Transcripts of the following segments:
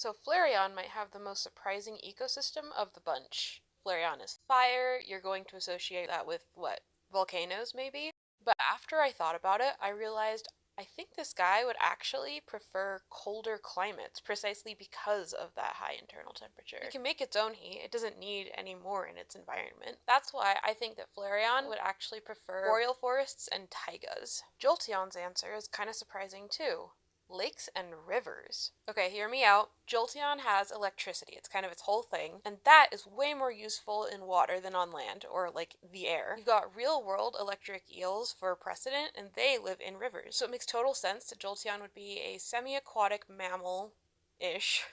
So Flareon might have the most surprising ecosystem of the bunch. Flareon is fire, you're going to associate that with, what, volcanoes maybe? But after I thought about it, I realized I think this guy would actually prefer colder climates precisely because of that high internal temperature. It can make its own heat, it doesn't need any more in its environment. That's why I think that Flareon would actually prefer boreal forests and taigas. Jolteon's answer is kind of surprising too. Lakes and rivers. Okay, hear me out. Jolteon has electricity. It's kind of its whole thing, and that is way more useful in water than on land, or like the air. You've got real-world electric eels for precedent, and they live in rivers. So it makes total sense that Jolteon would be a semi-aquatic mammal-ish,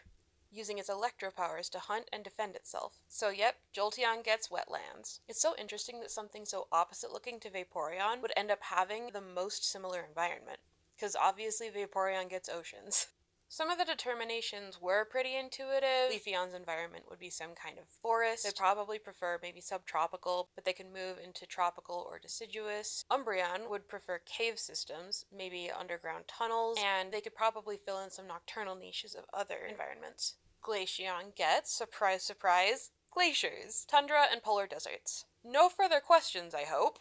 using its electro powers to hunt and defend itself. So yep, Jolteon gets wetlands. It's so interesting that something so opposite-looking to Vaporeon would end up having the most similar environment. Because obviously Vaporeon gets oceans. Some of the determinations were pretty intuitive. Leafeon's environment would be some kind of forest. They'd probably prefer maybe subtropical, but they can move into tropical or deciduous. Umbreon would prefer cave systems, maybe underground tunnels, and they could probably fill in some nocturnal niches of other environments. Glaceon gets, surprise surprise, glaciers, tundra and polar deserts. No further questions, I hope.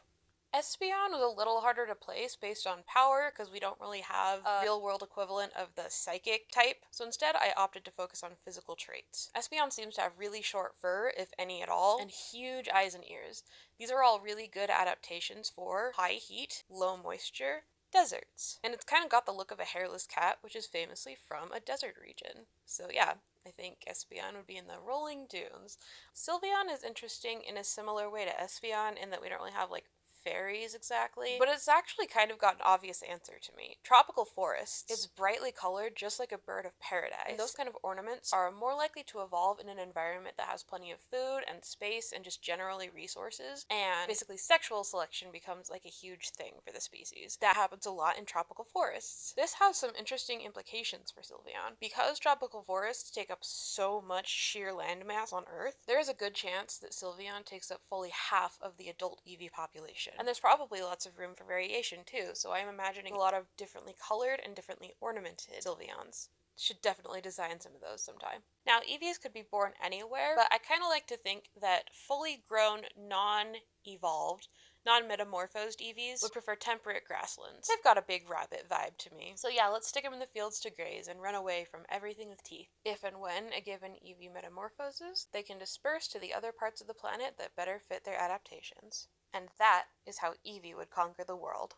Espeon was a little harder to place based on power because we don't really have a real-world equivalent of the psychic type, so instead I opted to focus on physical traits. Espeon seems to have really short fur, if any at all, and huge eyes and ears. These are all really good adaptations for high heat, low moisture, deserts. And it's kind of got the look of a hairless cat, which is famously from a desert region. So yeah, I think Espeon would be in the rolling dunes. Sylveon is interesting in a similar way to Espeon in that we don't really have like fairies exactly, but it's actually kind of got an obvious answer to me. Tropical forests is brightly colored just like a bird of paradise, and those kind of ornaments are more likely to evolve in an environment that has plenty of food and space and just generally resources, and basically sexual selection becomes like a huge thing for the species. That happens a lot in tropical forests. This has some interesting implications for Sylveon. Because tropical forests take up so much sheer landmass on Earth, there is a good chance that Sylveon takes up fully half of the adult Eevee population. And there's probably lots of room for variation too, so I'm imagining a lot of differently colored and differently ornamented Sylveons. Should definitely design some of those sometime. Now, Eevees could be born anywhere, but I kind of like to think that fully grown, non-evolved, non-metamorphosed Eevees would prefer temperate grasslands. They've got a big rabbit vibe to me. So yeah, let's stick them in the fields to graze and run away from everything with teeth. If and when a given Eevee metamorphoses, they can disperse to the other parts of the planet that better fit their adaptations. And that is how Eevee would conquer the world.